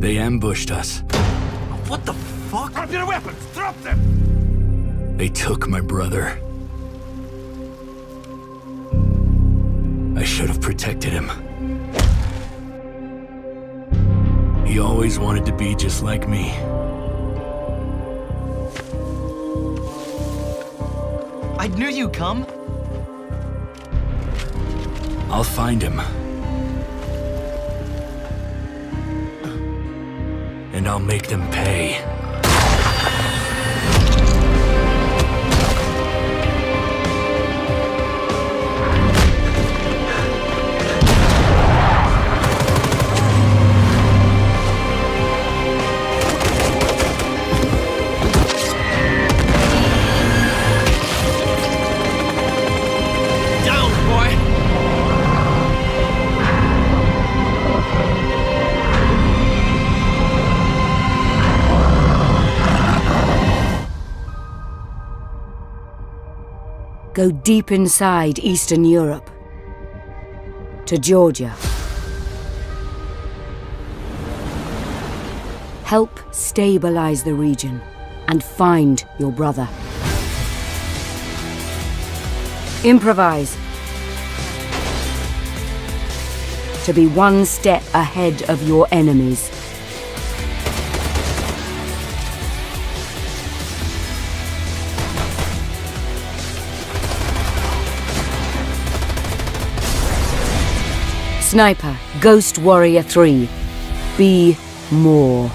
They ambushed us. What the fuck? Drop your weapons! Drop them! They took my brother. I should have protected him. He always wanted to be just like me. I knew you'd come. I'll find him. And I'll make them pay. Go deep inside Eastern Europe, to Georgia. Help stabilize the region and find your brother. Improvise to be one step ahead of your enemies. Sniper, Ghost Warrior 3. Be more.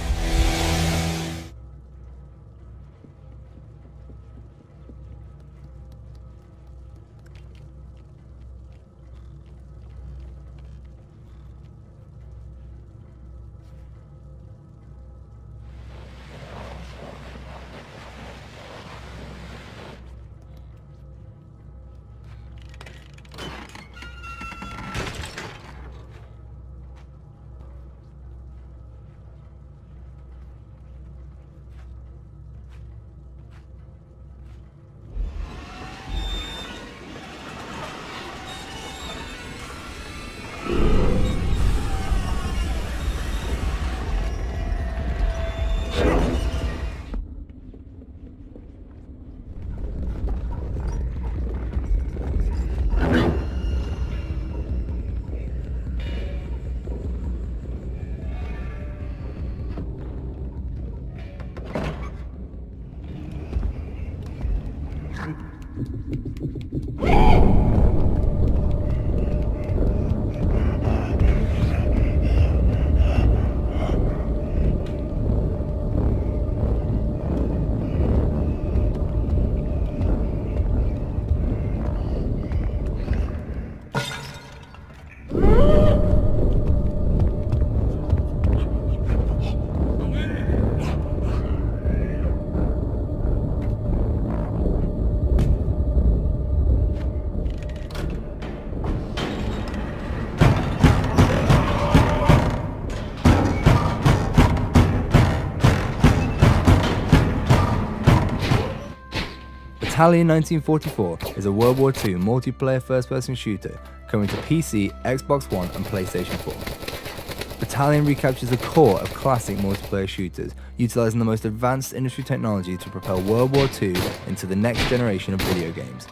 Battalion 1944 is a World War II multiplayer first-person shooter coming to PC, Xbox One and PlayStation 4. Battalion recaptures the core of classic multiplayer shooters, utilising the most advanced industry technology to propel World War II into the next generation of video games.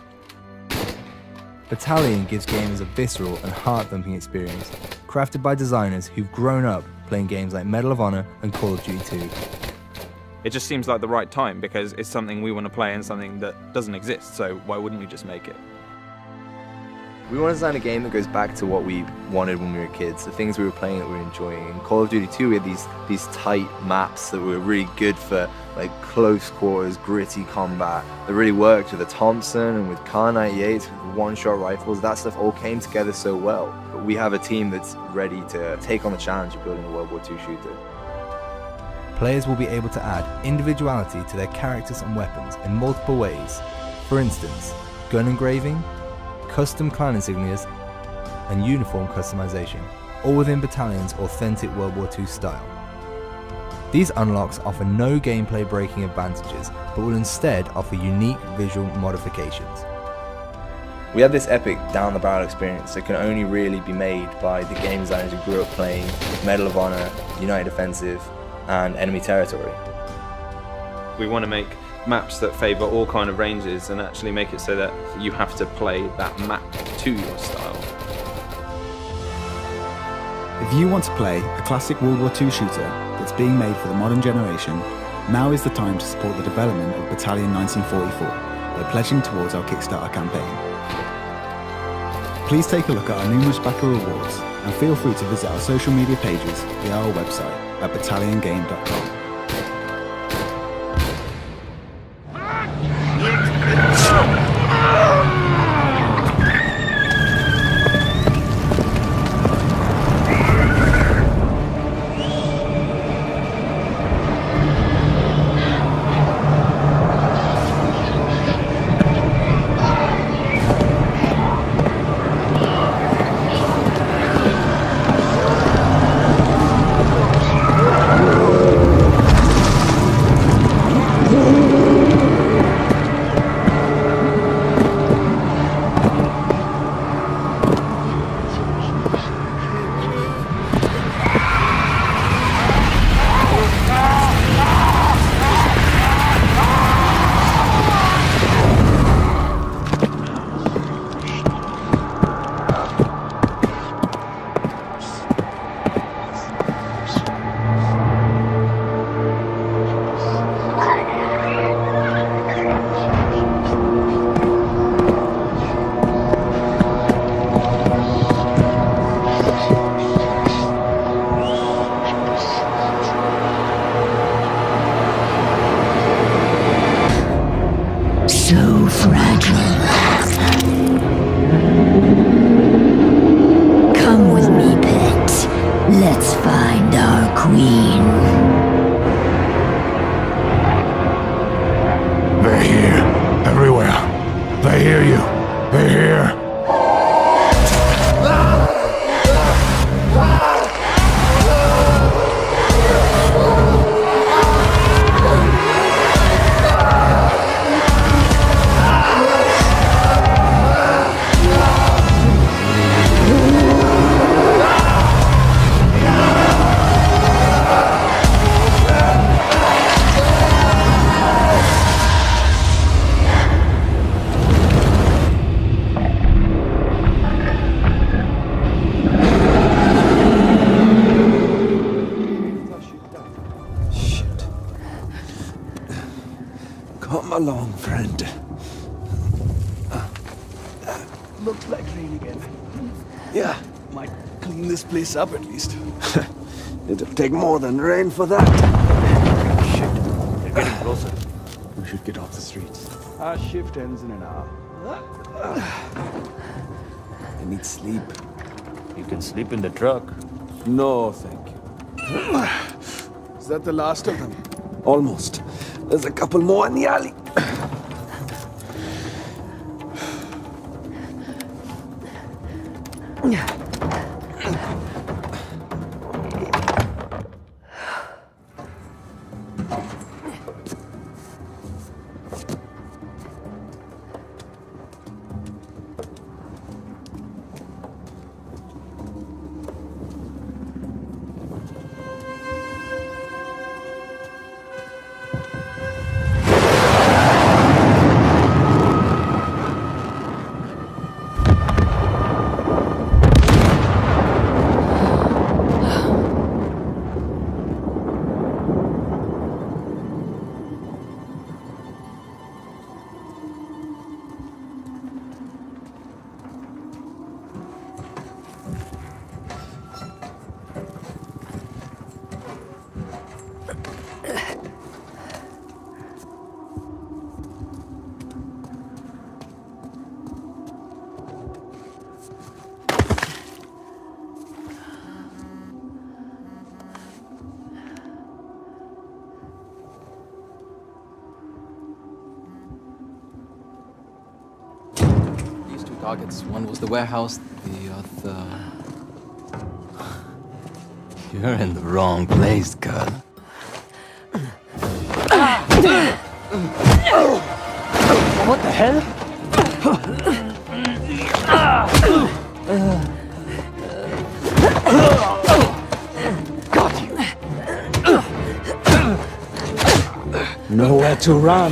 Battalion gives gamers a visceral and heart-thumping experience, crafted by designers who've grown up playing games like Medal of Honor and Call of Duty 2. It just seems like the right time because it's something we want to play and something that doesn't exist, so why wouldn't we just make it? We want to design a game that goes back to what we wanted when we were kids, the things we were playing that we were enjoying. In Call of Duty 2 we had these tight maps that were really good for like close quarters, gritty combat, that really worked with the Thompson and with Kar 98s, with one-shot rifles. That stuff all came together so well. But we have a team that's ready to take on the challenge of building a World War II shooter. Players will be able to add individuality to their characters and weapons in multiple ways. For instance, gun engraving, custom clan insignias, and uniform customization, all within Battalion's authentic World War II style. These unlocks offer no gameplay breaking advantages, but will instead offer unique visual modifications. We had this epic down-the-barrel experience that can only really be made by the game designers who grew up playing Medal of Honor, United Offensive, and Enemy Territory. We want to make maps that favour all kind of ranges and actually make it so that you have to play that map to your style. If you want to play a classic World War II shooter that's being made for the modern generation, now is the time to support the development of Battalion 1944 by pledging towards our Kickstarter campaign. Please take a look at our numerous backer rewards and feel free to visit our social media pages via our website at battalionGame.com. So fragile. Come with me, pet. Let's find our queen. They're here. Everywhere. They hear you. They're here. Come along, friend. Looks like rain again. Yeah, might clean this place up at least. It'll take more than rain for that. Shit. They're getting closer. We should get off the streets. Our shift ends in an hour. I need sleep. You can sleep in the truck. No, thank you. Is that the last of them? Almost. There's a couple more in the alley. Targets. One was the warehouse, the other... You're in the wrong place, girl. What the hell? Got you. Nowhere to run.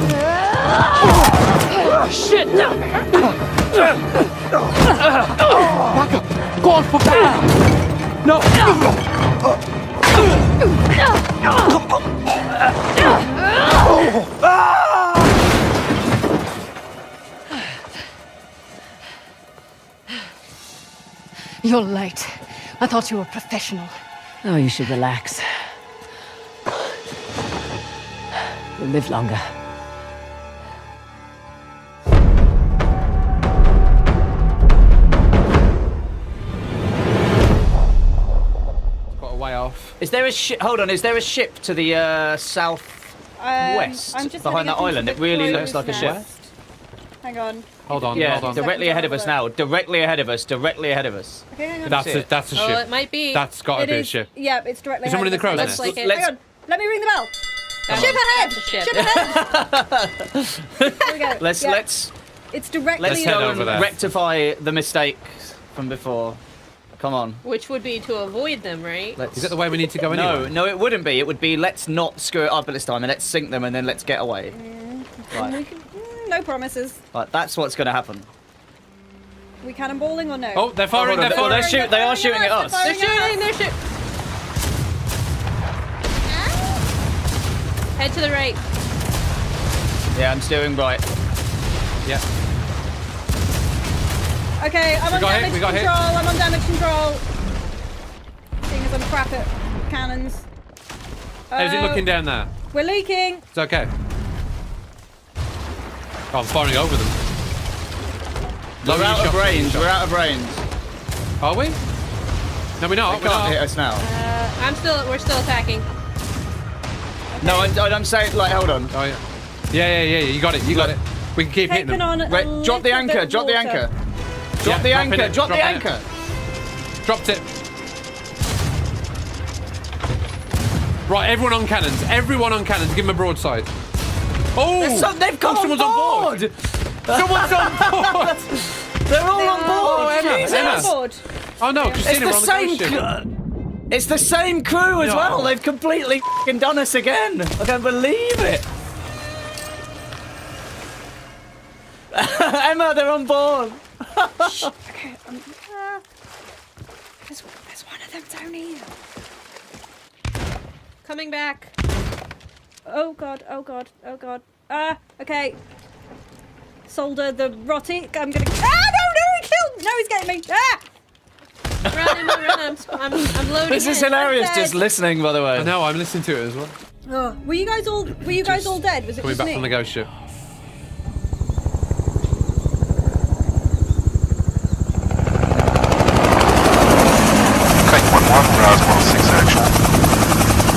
Shit! Back up. Go on for back. No. You're late. I thought you were professional. Oh, you should relax. You'll live longer. Got a way off. Is there a ship? Hold on. Is there a ship to the southwest I'm just behind that heading up island? into It really the looks like a crow's ship. nest. Hang on. Hold on, Yeah, hold on. directly ahead of us now. Directly ahead of us. Directly ahead of us. Okay, hang on. That's a ship. Oh, it might be. That's got to It be a is- ship. Yeah, it's directly Is someone in ahead the of crow's us. nest? Hang on. Let me ring the bell. Come Ship on. ahead! Ship. Ship ahead! There we go. Let's Yeah. let's It's directly let's head go over and there. rectify the mistake from before. Come on. Which would be to avoid them, right? Let's... Is that the way we need to go No, anyway? no, it wouldn't be. It would be let's not screw it up at this time and let's sink them and then let's get away. Right. We can, no promises. Right, that's what's going to happen. We cannonballing or no? Oh, they're firing, hold on, they're oh, firing. they are shooting at us. They're shooting, they're shooting. Head to the right. Yeah, I'm steering right. Yeah. Okay, I'm on got hit, damage we got hit. control. I'm on damage control. Seeing as I'm crap at cannons. How's it looking down there? We're leaking. It's okay. Oh, I'm firing over them. We're Lower out your of shot, range. lower We're your out of range. shot. Are we? No, we're not. They can't hit us now. We're still attacking. No, I'm saying, like, hold on. Oh, yeah. Yeah, you got it, you got it. We can keep hitting Taking them. on Right, a drop the little anchor, bit drop the water. anchor. Yeah, Drop the dropping anchor, it, drop the dropping it. anchor. Dropped it. Right, everyone on cannons. Everyone on cannons. Give them a broadside. Oh! They've come someone's on board. Someone's on board. They're all on board. Emma, Jesus. Emma. Board. Oh no, Christina, we're on the ghost ship. It's the same crew as No. well. They've completely f***ing done us again. I can't believe it. Emma, they're on board. Okay. There's one of them down here. Coming back. Oh god. Oh god. Oh god. Okay. Solder the rotty. I'm gonna. No, he killed. No, he's getting me. Run, I'm loading. This is hilarious. Just listening, by the way. I know, I'm listening to it as well. Oh, were you guys all dead? Was it Coming just back me? from the ghost ship. Take 1-1, Rouse 1-6 actual.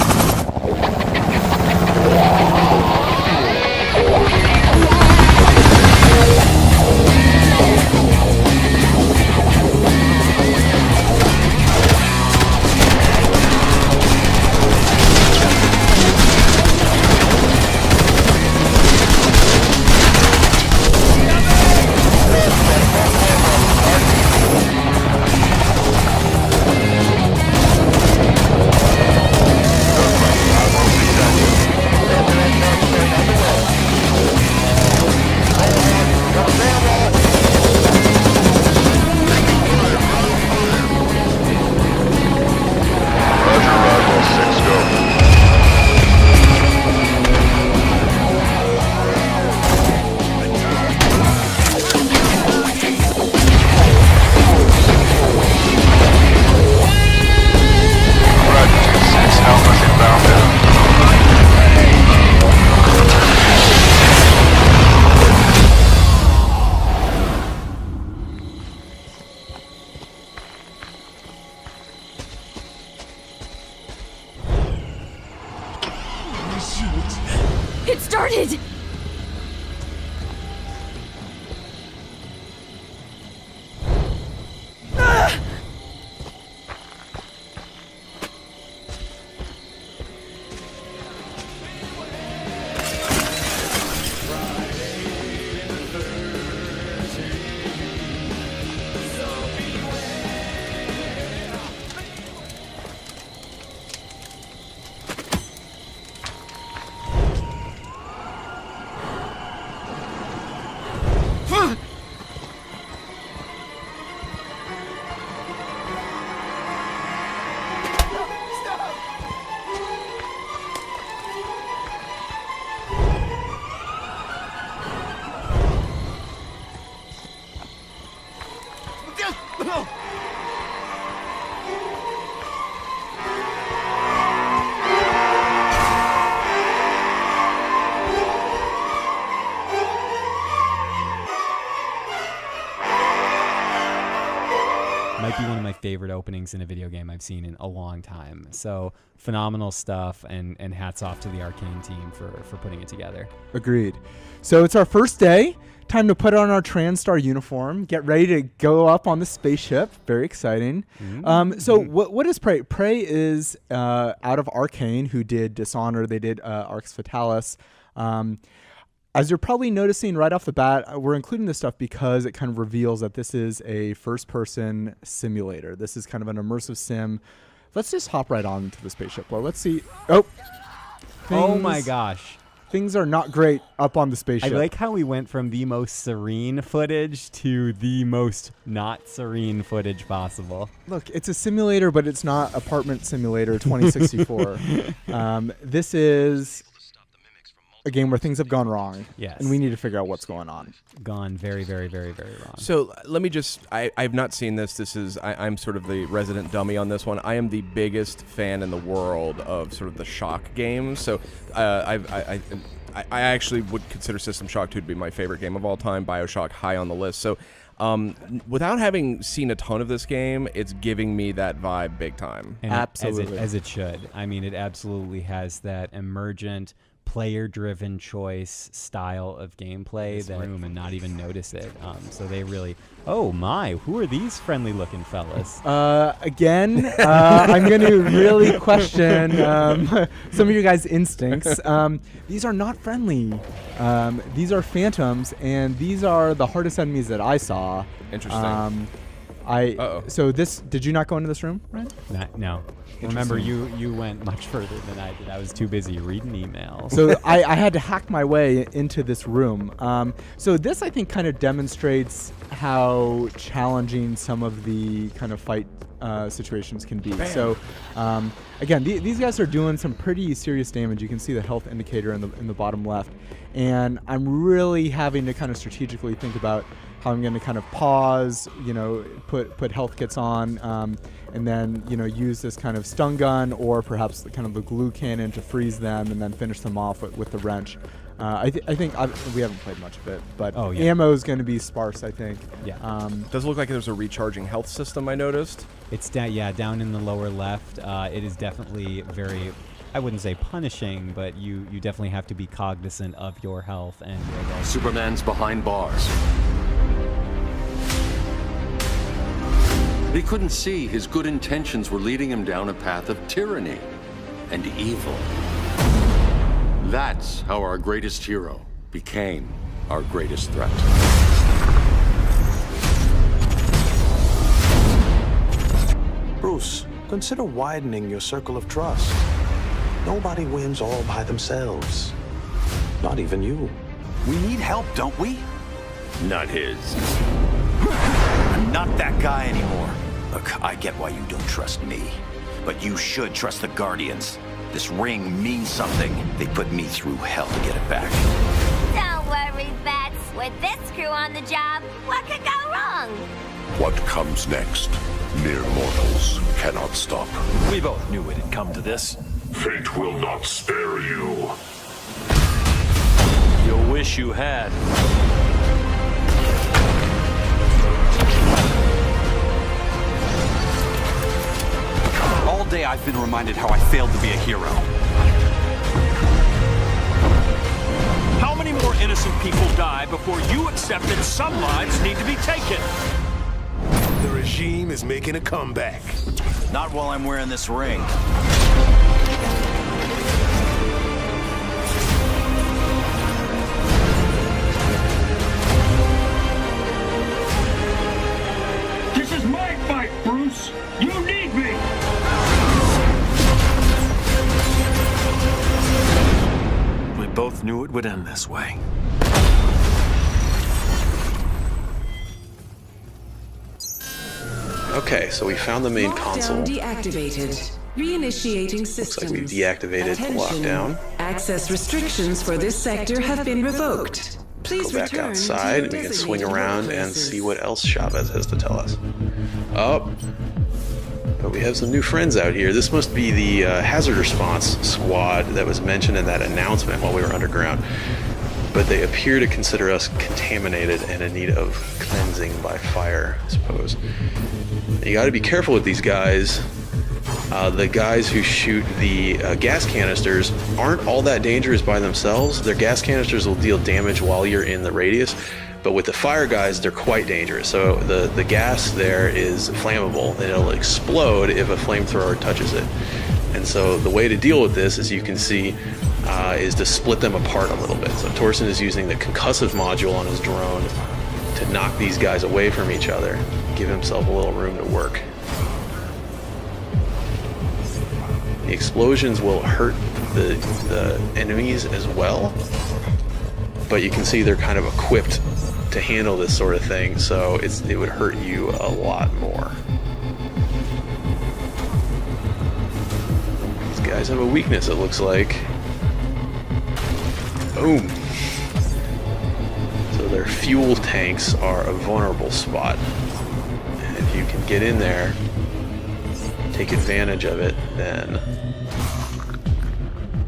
It started! favorite openings in a video game I've seen in a long time. So phenomenal stuff, and hats off to the Arcane team for putting it together. Agreed. So it's our first day. Time to put on our TranStar uniform, get ready to go up on the spaceship. Very exciting. So what is Prey? Prey is out of Arcane, who did Dishonored. They did Arx Fatalis. As you're probably noticing right off the bat, we're including this stuff because it kind of reveals that this is a first-person simulator. This is kind of an immersive sim. Let's just hop right on to the spaceship. Well, let's see. Oh my gosh. Things are not great up on the spaceship. I like how we went from the most serene footage to the most not serene footage possible. Look, it's a simulator, but it's not Apartment Simulator 2064. This is a game where things have gone wrong. Yes. And we need to figure out what's going on. Gone very, very, very, very wrong. So let me just, I've not seen this. I'm sort of the resident dummy on this one. I am the biggest fan in the world of sort of the shock games. So I actually would consider System Shock 2 to be my favorite game of all time. BioShock high on the list. So without having seen a ton of this game, it's giving me that vibe big time. And absolutely. As it should. I mean, it absolutely has that emergent, player-driven choice style of gameplay and not even notice it. So they really, oh my, who are these friendly-looking fellas? Again, I'm going to really question some of you guys' instincts. These are not friendly. These are phantoms, and these are the hardest enemies that I saw. Interesting. So this, did you not go into this room, Ryan? No. Remember, you went much further than I did. I was too busy reading emails. So I had to hack my way into this room. So this, I think, kind of demonstrates how challenging some of the kind of fight situations can be. Bam. So again, these guys are doing some pretty serious damage. You can see the health indicator in the bottom left. And I'm really having to kind of strategically think about how I'm going to kind of pause, put health kits on, and then, use this kind of stun gun or perhaps the glue cannon to freeze them and then finish them off with the wrench. I think we haven't played much of it, but ammo is going to be sparse, I think. Yeah. Does it look like there's a recharging health system, I noticed? It's down in the lower left. It is definitely very, I wouldn't say punishing, but you definitely have to be cognizant of your health and your health. Superman's behind bars. He couldn't see his good intentions were leading him down a path of tyranny and evil. That's how our greatest hero became our greatest threat. Bruce, consider widening your circle of trust. Nobody wins all by themselves. Not even you. We need help, don't we? Not his. I'm not that guy anymore. Look, I get why you don't trust me, but you should trust the Guardians. This ring means something. They put me through hell to get it back. Don't worry, Bats. With this crew on the job, what could go wrong? What comes next? Mere mortals cannot stop. We both knew it had come to this. Fate will not spare you. You'll wish you had. All day I've been reminded how I failed to be a hero. How many more innocent people die before you accept that some lives need to be taken? The regime is making a comeback. Not while I'm wearing this ring. This is my fight, Bruce. You need me. We both knew it would end this way. Okay, so we found the main console. Deactivated. Reinitiating systems. Looks like we've deactivated the lockdown. Access restrictions for this sector have been revoked. Please go back outside. We can swing around and see what else Chavez has to tell us. Oh, but we have some new friends out here. This must be the hazard response squad that was mentioned in that announcement while we were underground. but they appear to consider us contaminated and in need of cleansing by fire, I suppose. You got to be careful with these guys. The guys who shoot the gas canisters aren't all that dangerous by themselves. Their gas canisters will deal damage while you're in the radius, but with the fire guys, they're quite dangerous. So the gas there is flammable, and it'll explode if a flamethrower touches it. And so the way to deal with this, as you can see, is to split them apart a little bit. So Torsten is using the concussive module on his drone to knock these guys away from each other, give himself a little room to work. The explosions will hurt the enemies as well, but you can see they're kind of equipped to handle this sort of thing, so it would hurt you a lot more. These guys have a weakness, it looks like. Boom. So their fuel tanks are a vulnerable spot, and if you can get in there, take advantage of it, then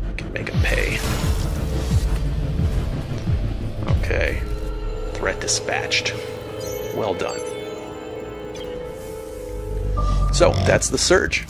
you can make them pay. Okay. Threat dispatched. Well done. So, that's The Surge.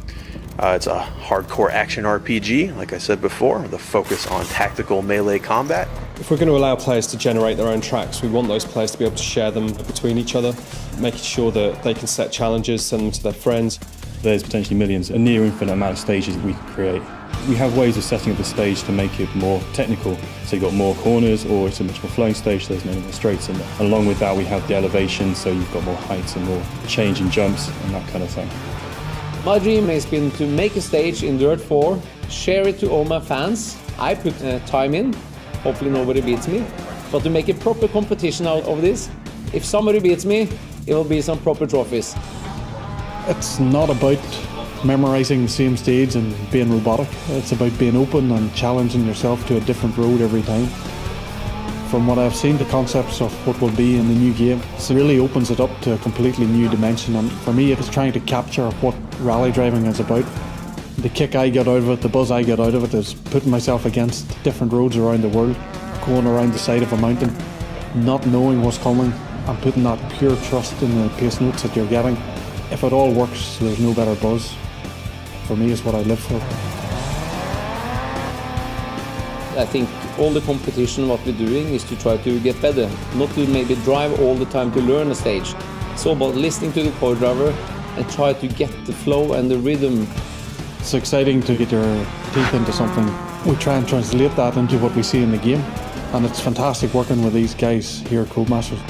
It's a hardcore action RPG, like I said before, with a focus on tactical melee combat. If we're going to allow players to generate their own tracks, we want those players to be able to share them between each other, making sure that they can set challenges, send them to their friends. There's potentially millions, a near infinite amount of stages that we could create. We have ways of setting up the stage to make it more technical. So you've got more corners, or it's a much more flowing stage, so there's many more straights in there. And along with that, we have the elevation, so you've got more heights and more change in jumps and that kind of thing. My dream has been to make a stage in Dirt 4, share it to all my fans. I put time in, hopefully nobody beats me, but to make a proper competition out of this. If somebody beats me, it will be some proper trophies. It's not about memorizing the same stage and being robotic. It's about being open and challenging yourself to a different road every time. From what I've seen, the concepts of what will be in the new game, it really opens it up to a completely new dimension. And for me, it's trying to capture what rally driving is about. The kick I get out of it, the buzz I get out of it, is putting myself against different roads around the world, going around the side of a mountain, not knowing what's coming, and putting that pure trust in the pace notes that you're getting. If it all works, there's no better buzz. For me, it's what I live for. I think all the competition, what we're doing is to try to get better, not to maybe drive all the time to learn a stage. It's all about listening to the co-driver and try to get the flow and the rhythm. It's exciting to get your teeth into something. We try and translate that into what we see in the game, and it's fantastic working with these guys here at Codemasters.